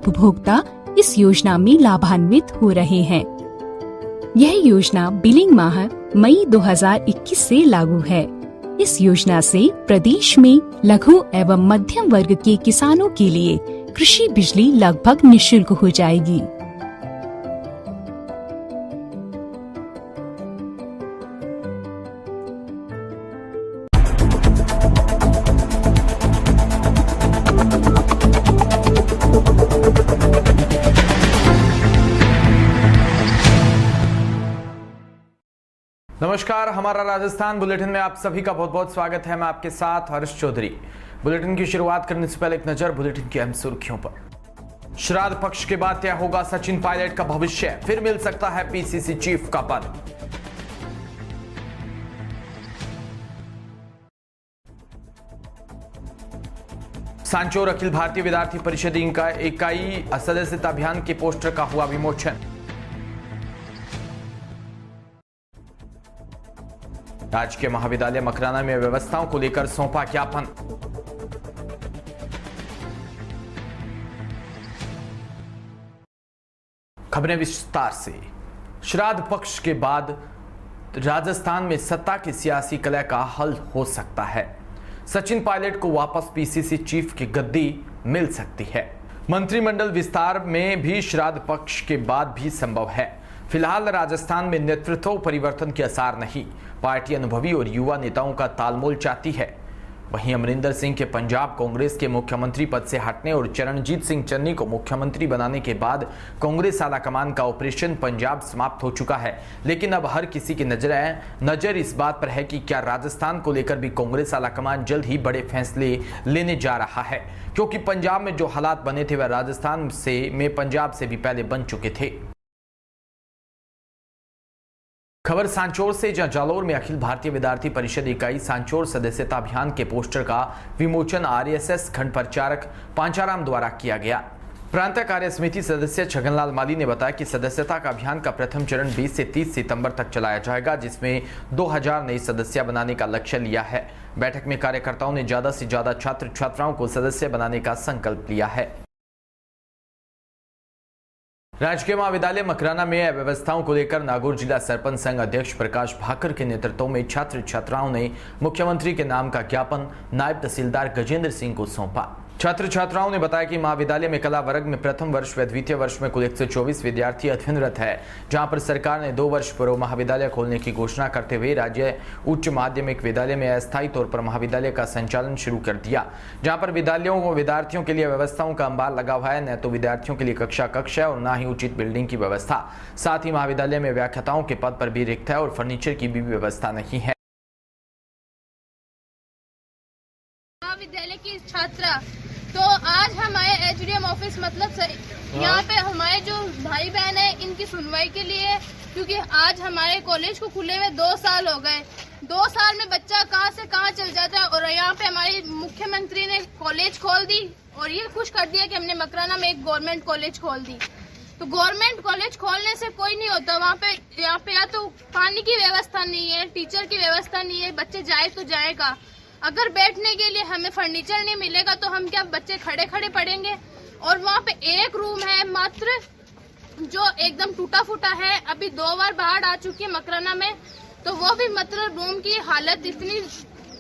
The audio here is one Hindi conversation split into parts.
उपभोक्ता इस योजना में लाभान्वित हो रहे हैं। यह योजना बिलिंग माह मई 2021 से लागू है। इस योजना से प्रदेश में लघु एवं मध्यम वर्ग के किसानों के लिए कृषि बिजली लगभग निःशुल्क हो जाएगी। नमस्कार, हमारा राजस्थान बुलेटिन में आप सभी का बहुत बहुत स्वागत है। मैं आपके साथ हर्ष चौधरी। बुलेटिन की शुरुआत करने से पहले एक नजर बुलेटिन की अहम सुर्खियों पर। श्राद्ध पक्ष के बाद तय होगा सचिन पायलट का भविष्य, फिर मिल सकता है पीसीसी चीफ का पद। सांचौर अखिल भारतीय विद्यार्थी परिषद इकाई सदस्यता अभियान के पोस्टर का हुआ विमोचन। राजकीय महाविद्यालय मकराना में व्यवस्थाओं को लेकर सौंपा ज्ञापन। खबरें विस्तार से। श्राद्ध पक्ष के बाद राजस्थान में सत्ता की सियासी कलह का हल हो सकता है। सचिन पायलट को वापस पीसीसी चीफ की गद्दी मिल सकती है। मंत्रिमंडल विस्तार में भी श्राद्ध पक्ष के बाद भी संभव है। फिलहाल राजस्थान में नेतृत्व परिवर्तन के आसार नहीं। पार्टी अनुभवी और युवा नेताओं का तालमेल चाहती है। वहीं अमरिंदर सिंह के पंजाब कांग्रेस के मुख्यमंत्री पद से हटने और चरणजीत सिंह चन्नी को मुख्यमंत्री बनाने के बाद कांग्रेस आलाकमान का ऑपरेशन पंजाब समाप्त हो चुका है। लेकिन अब हर किसी की नजर इस बात पर है कि क्या राजस्थान को लेकर भी कांग्रेस आलाकमान जल्द ही बड़े फैसले लेने जा रहा है, क्योंकि पंजाब में जो हालात बने थे वह राजस्थान में पंजाब से भी पहले बन चुके थे। खबर सांचौर से, जहां जालोर में अखिल भारतीय विद्यार्थी परिषद इकाई सांचौर सदस्यता अभियान के पोस्टर का विमोचन आरएसएस खंड प्रचारक पांचाराम द्वारा किया गया। प्रांत कार्य समिति सदस्य छगनलाल माली ने बताया कि सदस्यता का अभियान का प्रथम चरण 20 से 30 सितंबर तक चलाया जाएगा, जिसमें 2000 नई सदस्य बनाने का लक्ष्य लिया है। बैठक में कार्यकर्ताओं ने ज्यादा से ज्यादा छात्र छात्राओं को सदस्य बनाने का संकल्प लिया है। राजकीय महाविद्यालय मकराना में अव्यवस्थाओं को लेकर नागौर जिला सरपंच संघ अध्यक्ष प्रकाश भाकर के नेतृत्व में छात्र छात्राओं ने मुख्यमंत्री के नाम का ज्ञापन नायब तहसीलदार गजेंद्र सिंह को सौंपा। छात्र छात्राओं ने बताया कि महाविद्यालय में कला वर्ग में प्रथम वर्ष व द्वितीय वर्ष में कुल 124 विद्यार्थी अध्ययनरत है, जहां पर सरकार ने 2 वर्ष पूर्व महाविद्यालय खोलने की घोषणा करते हुए राज्य उच्च माध्यमिक विद्यालय में अस्थायी तौर पर महाविद्यालय का संचालन शुरू कर दिया, जहां पर विद्यार्थियों के लिए व्यवस्थाओं का अंबार लगा हुआ है। न तो विद्यार्थियों के लिए कक्ष है और न ही उचित बिल्डिंग की व्यवस्था। साथ ही महाविद्यालय में व्याख्याताओं के पद पर भी रिक्त है और फर्नीचर की भी व्यवस्था नहीं है। महाविद्यालय की छात्रा तो आज हम आए एचडीएम ऑफिस, मतलब यहाँ पे हमारे जो भाई बहन है इनकी सुनवाई के लिए, क्योंकि आज हमारे कॉलेज को खुले हुए 2 साल हो गए। 2 साल में बच्चा कहाँ से कहाँ चल जाता है, और यहाँ पे हमारे मुख्यमंत्री ने कॉलेज खोल दी और ये खुश कर दिया कि हमने मकराना में एक गवर्नमेंट कॉलेज खोल दी। तो गवर्नमेंट कॉलेज खोलने से कोई नहीं होता। यहाँ पे या तो पानी की व्यवस्था नहीं है, टीचर की व्यवस्था नहीं है, बच्चे जाए तो जाएगा। अगर बैठने के लिए हमें फर्नीचर नहीं मिलेगा तो हम क्या बच्चे खड़े खड़े पढ़ेंगे। और वहाँ पे एक रूम है मात्र जो एकदम टूटा फूटा है। अभी 2 बार बाढ़ आ चुकी है मकराना में, तो वो भी मतलब रूम की हालत इतनी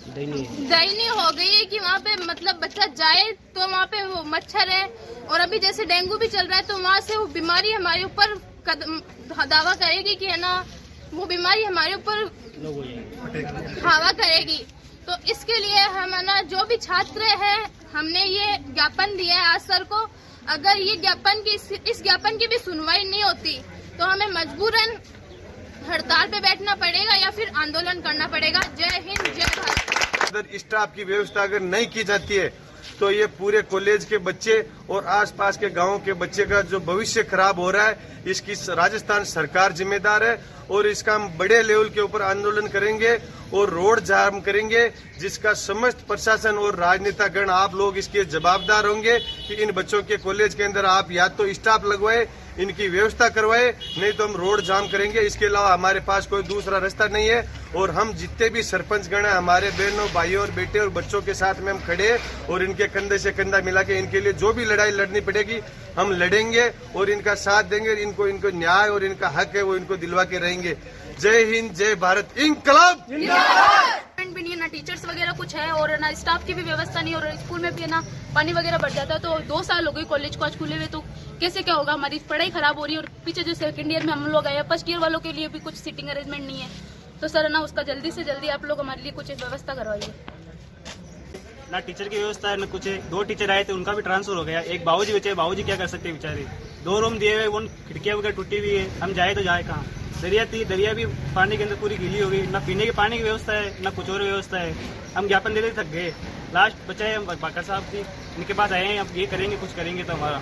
दयनीय हो गई है कि वहाँ पे मतलब बच्चा जाए तो वहाँ पे वो मच्छर है, और अभी जैसे डेंगू भी चल रहा है तो वहाँ से वो बीमारी हमारे ऊपर दावा करेगी कि है ना, वो बीमारी हमारे ऊपर हवा करेगी। तो इसके लिए हम ना जो भी छात्र हैं हमने ये ज्ञापन दिया है आज सर को। अगर ये इस ज्ञापन की भी सुनवाई नहीं होती तो हमें मजबूरन हड़ताल पे बैठना पड़ेगा या फिर आंदोलन करना पड़ेगा। जय हिंद, जय भारत। स्टाफ की व्यवस्था अगर नहीं की जाती है तो ये पूरे कॉलेज के बच्चे और आसपास के गांवों के बच्चे का जो भविष्य खराब हो रहा है, इसकी राजस्थान सरकार जिम्मेदार है। और इसका हम बड़े लेवल के ऊपर आंदोलन करेंगे और रोड जाम करेंगे, जिसका समस्त प्रशासन और राजनेतागण आप लोग इसके जवाबदार होंगे कि इन बच्चों के कॉलेज के अंदर आप या तो स्टाफ लगवाए इनकी व्यवस्था करवाए, नहीं तो हम रोड जाम करेंगे। इसके अलावा हमारे पास कोई दूसरा रास्ता नहीं है। और हम जितने भी सरपंचगण हैं, हमारे बहनों, भाइयों और बेटे और बच्चों के साथ में हम खड़े हैं और इनके कंधे से कंधा मिला के इनके लिए जो भी लड़ाई लड़नी पड़ेगी हम लड़ेंगे और इनका साथ देंगे। इनको न्याय और इनका हक है वो इनको दिलवा के रहेंगे। जय हिंद, जय भारत, इंकलाब। भी नहीं है, ना टीचर्स वगैरह कुछ है और ना स्टाफ की भी व्यवस्था नहीं, और स्कूल में भी है ना पानी वगैरह भर जाता है। तो 2 साल हो गए कॉलेज को आज खुले हुए, तो कैसे क्या होगा, हमारी पढ़ाई खराब हो रही है। और पीछे जो सेकंड ईयर में हम लोग आए, फर्स्ट ईयर वालों के लिए भी कुछ सीटिंग अरेंजमेंट नहीं है। तो सर ना उसका जल्दी से जल्दी आप लोग हमारे लिए कुछ व्यवस्था करवाइए। ना टीचर की व्यवस्था है, ना कुछ है। 2 टीचर आए थे, उनका भी ट्रांसफर हो गया। एक बाबूजी बचे, बाबूजी क्या कर सकते हैं बेचारे। 2 रूम दिए हुए, वो खिड़कियां वगैरह टूटी हुई है, हम जाए तो जाए कहाँ। दरिया थी, दरिया भी पानी के अंदर पूरी गीली हो गई। ना पीने के पानी की व्यवस्था है, ना कुछ और व्यवस्था है। हम ज्ञापन देते थक गए, लास्ट बचाए हम बाकर साहब की, इनके पास आए हैं, अब ये करेंगे, कुछ करेंगे तो हमारा।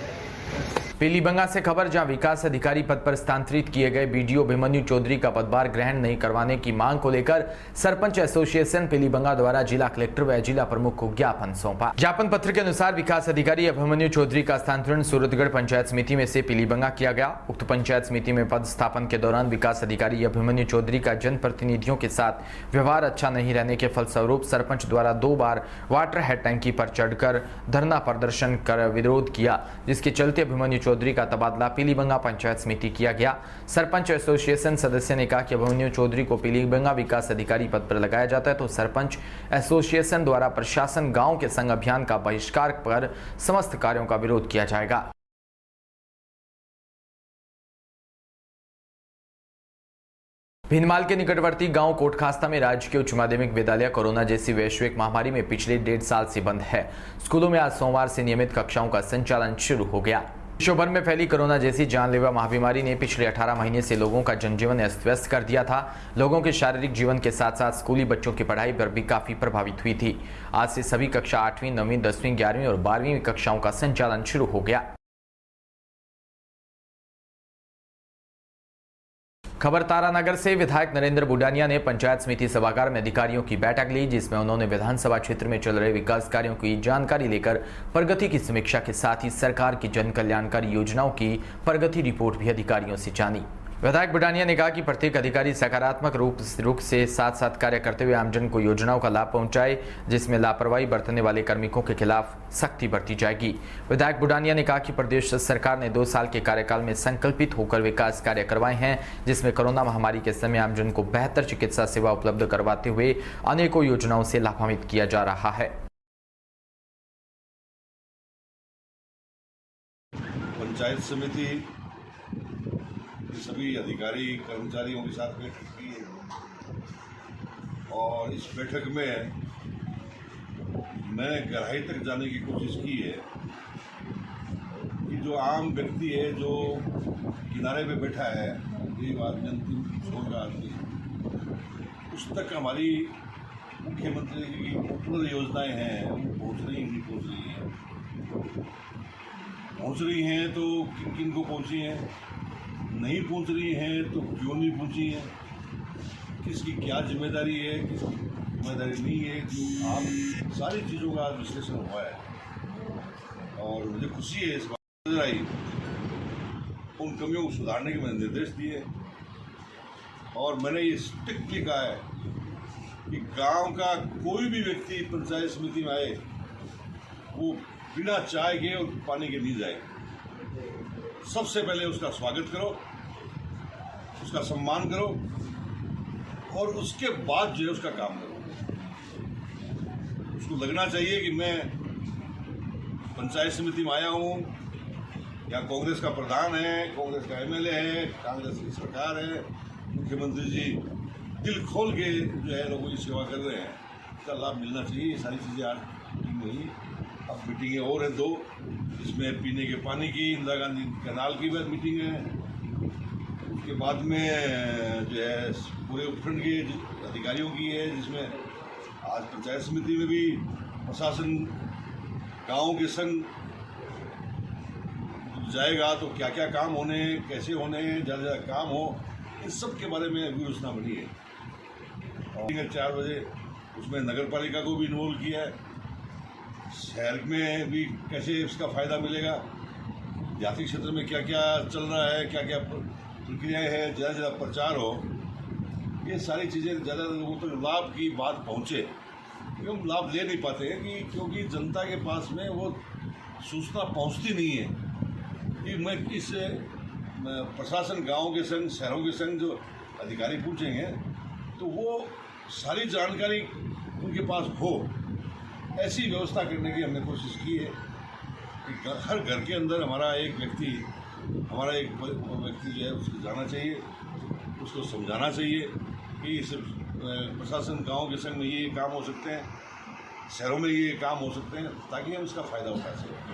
पीलीबंगा से खबर, जहां विकास अधिकारी पद पर स्थानांतरित किए गए बीडीओ अभिमन्यु चौधरी का पदभार ग्रहण नहीं करवाने की मांग को लेकर सरपंच एसोसिएशन पीलीबंगा द्वारा जिला कलेक्टर व जिला प्रमुख को ज्ञापन सौंपा। ज्ञापन पत्र के अनुसार विकास अधिकारी अभिमन्यु चौधरी का स्थानांतरण सूरतगढ़ पंचायत समिति में से पीलीबंगा किया गया। उक्त पंचायत समिति में पद स्थापन के दौरान विकास अधिकारी अभिमन्यु चौधरी का जनप्रतिनिधियों के साथ व्यवहार अच्छा नहीं रहने के फलस्वरूप सरपंच द्वारा 2 बार वाटर हेड टैंकी पर चढ़कर धरना प्रदर्शन कर विरोध किया, जिसके चलते अभिमन्यु चौधरी का तबादला पीलीबंगा पंचायत समिति किया गया। सरपंच एसोसिएशन सदस्य ने कहा कि अभिमन्यु चौधरी को पीलीबंगा विकास अधिकारी पद पर लगाया जाता है तो सरपंच एसोसिएशन द्वारा प्रशासन गांव के संग अभियान का बहिष्कार कर समस्त कार्यों का विरोध किया जाएगा। भिनमाल के निकटवर्ती गांव कोटखास्ता में राजकीय उच्च माध्यमिक विद्यालय कोरोना जैसी वैश्विक महामारी में पिछले 1.5 साल से बंद है। स्कूलों में आज सोमवार से नियमित कक्षाओं का संचालन शुरू हो गया। विश्व भर में फैली कोरोना जैसी जानलेवा महाबीमारी ने पिछले 18 महीने से लोगों का जनजीवन अस्त व्यस्त कर दिया था। लोगों के शारीरिक जीवन के साथ साथ स्कूली बच्चों की पढ़ाई पर भी काफी प्रभावित हुई थी। आज से सभी कक्षा 8वीं, 9वीं, 10वीं, 11वीं और 12वीं कक्षाओं का संचालन शुरू हो गया। खबर तारानगर से, विधायक नरेंद्र बुडानिया ने पंचायत समिति सभागार में अधिकारियों की बैठक ली, जिसमें उन्होंने विधानसभा क्षेत्र में चल रहे विकास कार्यों की जानकारी लेकर प्रगति की समीक्षा के साथ ही सरकार की जन कल्याणकारी योजनाओं की प्रगति रिपोर्ट भी अधिकारियों से जानी। विधायक बुडानिया ने कहा कि प्रत्येक अधिकारी सकारात्मक रूप से साथ साथ कार्य करते हुए आमजन को योजनाओं का लाभ पहुंचाए, जिसमें लापरवाही बरतने वाले कार्मिकों के खिलाफ सख्ती बरती जाएगी। विधायक बुडानिया ने कहा कि प्रदेश सरकार ने 2 साल के कार्यकाल में संकल्पित होकर विकास कार्य करवाए हैं, जिसमें कोरोना महामारी के समय आमजन को बेहतर चिकित्सा सेवा उपलब्ध करवाते हुए अनेकों योजनाओं से लाभान्वित किया जा रहा है। पंचायत समिति सभी अधिकारी कर्मचारियों के साथ बैठक की है और इस बैठक में मैंने गहराई तक जाने की कोशिश की है कि जो आम व्यक्ति है, जो किनारे पे बैठा है, गरीब आदमी, अंतिम छोर का आदमी, उस तक हमारी मुख्यमंत्री की पॉपुलर योजनाएं हैं, वो पहुँच रही नहीं पहुँच रही हैं। पहुँच रही हैं तो किन किन को पहुँची हैं, नहीं पहुंच रही हैं तो क्यों नहीं पहुंची हैं, किसकी क्या जिम्मेदारी है, किसकी जिम्मेदारी नहीं है, जो आप सारी चीज़ों का विश्लेषण हुआ है और मुझे खुशी है इस बात नजर आई। उन कमियों को सुधारने के मैंने निर्देश दिए और मैंने ये स्ट्रिक्टली कहा है कि गांव का कोई भी व्यक्ति पंचायत समिति में आए वो बिना चाय के और पानी के नहीं जाए। सबसे पहले उसका स्वागत करो, उसका सम्मान करो और उसके बाद जो है उसका काम करो। उसको लगना चाहिए कि मैं पंचायत समिति में आया हूँ, या कांग्रेस का प्रधान है, कांग्रेस का एमएलए है, कांग्रेस की सरकार है, मुख्यमंत्री जी दिल खोल के जो है लोगों की सेवा कर रहे हैं, इसका लाभ मिलना चाहिए। ये सारी चीज़ें आज मीटिंग में हुई। अब मीटिंगें और हैं 2, इसमें पीने के पानी की, इंदिरा गांधी कैनाल की भी मीटिंग है। उसके बाद में जो है पूरे उपखंड के अधिकारियों की है, जिसमें आज पंचायत समिति में भी प्रशासन गाँव के संग जाएगा तो क्या क्या काम होने हैं, कैसे होने हैं, ज़्यादा ज़्यादा काम हो, इन सब के बारे में अभी योजना बनी है। और 4 बजे उसमें नगर पालिका को भी इन्वॉल्व किया है, शहर में भी कैसे इसका फ़ायदा मिलेगा, देहाती क्षेत्र में क्या क्या चल रहा है, क्या क्या प्रक्रियाएं हैं, ज़्यादा से ज़्यादा प्रचार हो, ये सारी चीज़ें ज़्यादा लोगों तक लाभ की बात पहुँचे। क्यों लाभ ले नहीं पाते हैं कि क्योंकि जनता के पास में वो सूचना पहुँचती नहीं है कि मैं किस प्रशासन, गाँव के संग, शहरों के संग जो अधिकारी पूछेंगे तो वो सारी जानकारी उनके पास हो, ऐसी व्यवस्था करने की हमने कोशिश की है कि हर घर के अंदर हमारा एक व्यक्ति जो है उसको जाना चाहिए, उसको समझाना चाहिए कि सिर्फ प्रशासन गांव के संग में ये काम हो सकते हैं, शहरों में ये काम हो सकते हैं, ताकि हम इसका फायदा उठा सकें।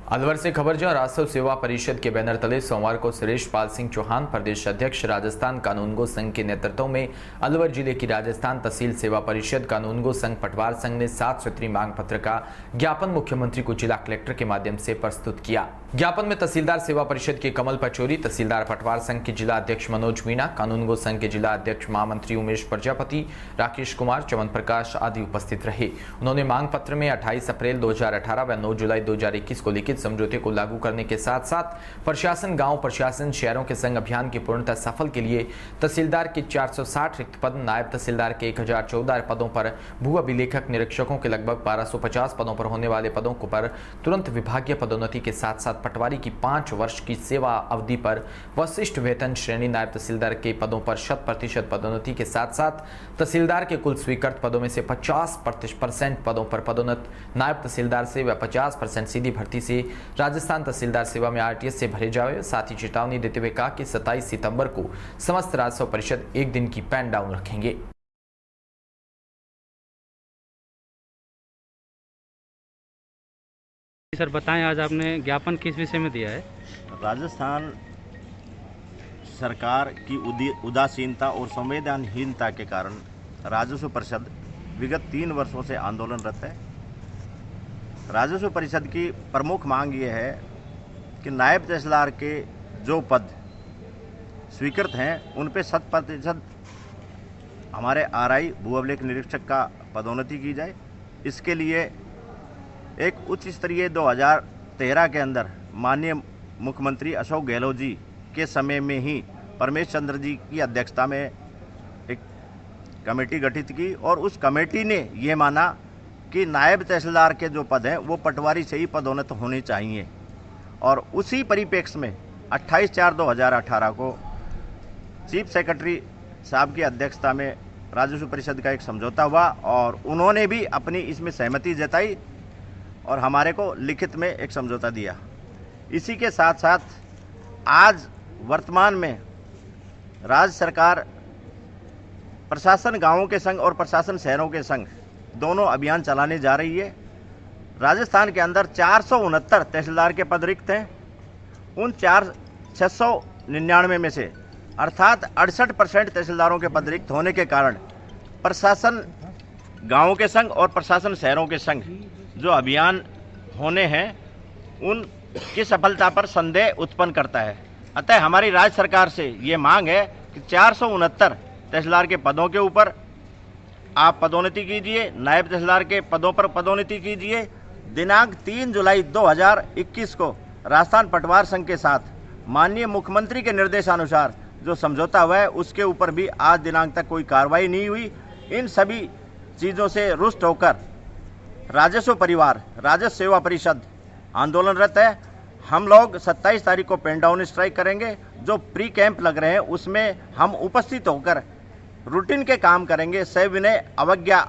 अलवर से खबर जो राजस्व सेवा परिषद के बैनर तले सोमवार को सुरेश पाल सिंह चौहान, प्रदेश अध्यक्ष राजस्थान कानूनगो संघ के नेतृत्व में अलवर जिले की राजस्थान तहसील सेवा परिषद, कानूनगो संघ, पटवार संघ ने 7 सूत्री मांग पत्र का ज्ञापन मुख्यमंत्री को जिला कलेक्टर के माध्यम से प्रस्तुत किया। ज्ञापन में तहसीलदार सेवा परिषद के कमल पचौरी, तहसीलदार पटवार संघ के जिला अध्यक्ष मनोज मीणा, कानूनगो संघ के जिला अध्यक्ष महामंत्री उमेश प्रजापति, राकेश कुमार, चमन प्रकाश आदि उपस्थित रहे। उन्होंने मांग पत्र में 28 अप्रैल 2018 व 9 जुलाई 2021 को लिखित समझौते को लागू करने के साथ साथ प्रशासन गांव, प्रशासन शहरों के संग अभियान की पूर्णतः सफल के लिए तहसीलदार के 460 रिक्त पद, नायब तहसीलदार के 1014 पदों पर, भू अभिलेखक निरीक्षकों के लगभग 1250 पदों पर होने वाले पदों को पर तुरंत विभागीय पदोन्नति के साथ साथ पटवारी की 5 वर्ष की सेवा अवधि पर वशिष्ठ वेतन श्रेणी, नायब तहसीलदार के पदों पर 100% पदोन्नति के साथ साथ तहसीलदार के कुल स्वीकृत पदों में से 50% पदों पर पदोन्नत नायब तहसीलदार से व 50% सीधी भर्ती से राजस्थान तहसीलदार सेवा में आरटीएस से भरे जाए। साथ ही चेतावनी देते हुए कहा कि 27 सितंबर को समस्त राजस्व परिषद एक दिन की पैन डाउन रखेंगे। सर बताएं, आज आपने ज्ञापन किस विषय में दिया है? राजस्थान सरकार की उदासीनता और संवेदनहीनता के कारण राजस्व परिषद विगत 3 वर्षों से आंदोलनरत है। राजस्व परिषद की प्रमुख मांग ये है कि नायब तहसीलदार के जो पद स्वीकृत हैं उन पे 100% हमारे आरआई भू अभिलेख निरीक्षक का पदोन्नति की जाए। इसके लिए एक उच्च स्तरीय 2013 के अंदर माननीय मुख्यमंत्री अशोक गहलोत जी के समय में ही परमेश चंद्र जी की अध्यक्षता में एक कमेटी गठित की और उस कमेटी ने ये माना कि नायब तहसीलदार के जो पद हैं वो पटवारी से ही पदोन्नत होने चाहिए। और उसी परिप्रेक्ष्य में 28/4/2018 को चीफ सेक्रेटरी साहब की अध्यक्षता में राजस्व परिषद का एक समझौता हुआ और उन्होंने भी अपनी इसमें सहमति जताई और हमारे को लिखित में एक समझौता दिया। इसी के साथ साथ आज वर्तमान में राज्य सरकार प्रशासन गांवों के संग और प्रशासन शहरों के संग दोनों अभियान चलाने जा रही है। राजस्थान के अंदर 469 तहसीलदार के पद रिक्त हैं। उन 699 में से अर्थात 68% तहसीलदारों के पद रिक्त होने के कारण प्रशासन गांवों के संग और प्रशासन शहरों के संग जो अभियान होने हैं उनकी सफलता पर संदेह उत्पन्न करता है। अतः हमारी राज्य सरकार से ये मांग है कि 469 तहसीलदार के पदों के ऊपर आप पदोन्नति कीजिए, नायब तहसीलदार के पदों पर पदोन्नति कीजिए। दिनांक 3 जुलाई 2021 को राजस्थान पटवार संघ के साथ माननीय मुख्यमंत्री के निर्देशानुसार जो समझौता हुआ है उसके ऊपर भी आज दिनांक तक कोई कार्रवाई नहीं हुई। इन सभी चीज़ों से रुष्ट होकर राजस्व परिवार, राजस्व सेवा परिषद आंदोलनरत है। हम लोग 27 तारीख को पेन डाउन स्ट्राइक करेंगे। जो प्री कैंप लग रहे हैं उसमें हम उपस्थित होकर रूटीन के काम करेंगे। सविनय अवज्ञा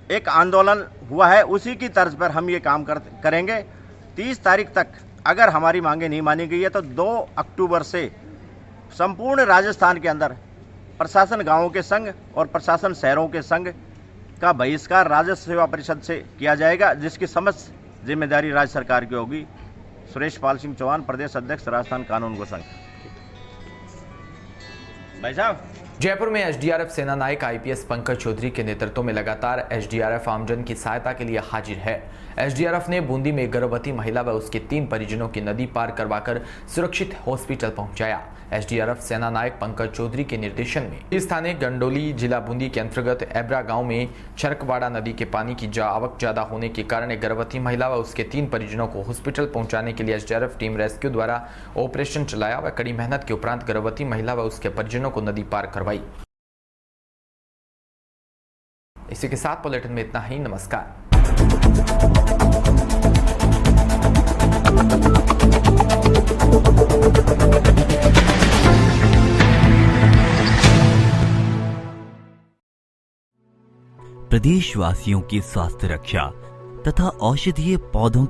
एक आंदोलन हुआ है, उसी की तर्ज पर हम ये काम करेंगे। 30 तारीख तक अगर हमारी मांगे नहीं मानी गई है तो 2 अक्टूबर से संपूर्ण राजस्थान के अंदर प्रशासन गांवों के संघ और प्रशासन शहरों के संघ का बहिष्कार राजस्व सेवा परिषद से किया जाएगा, जिसकी समस्त जिम्मेदारी राज्य सरकार की होगी। सुरेश पाल सिंह चौहान, प्रदेश अध्यक्ष राजस्थान कानूनगो संघ। भाई साहब जयपुर में एसडीआरएफ सेना नायक आईपीएस पंकज चौधरी के नेतृत्व में लगातार एसडीआरएफ आमजन की सहायता के लिए हाजिर है। एसडीआरएफ ने बूंदी में गर्भवती महिला व उसके 3 परिजनों की नदी पार करवाकर सुरक्षित हॉस्पिटल पहुंचाया। एसडीआरएफ सेना नायक पंकज चौधरी के निर्देशन में इस स्थानीय गंडोली जिला बूंदी के अंतर्गत एब्रा गांव में चरकवाड़ा नदी के पानी की आवक ज्यादा होने के कारण एक गर्भवती महिला व उसके 3 परिजनों को हॉस्पिटल पहुंचाने के लिए एसडीआरएफ टीम रेस्क्यू द्वारा ऑपरेशन चलाया व कड़ी मेहनत के उपरांत गर्भवती महिला व उसके परिजनों को नदी पार करवाई। इसी के साथ बुलेटिन में इतना ही। नमस्कार। प्रदेशवासियों की स्वास्थ्य रक्षा तथा औषधीय पौधों की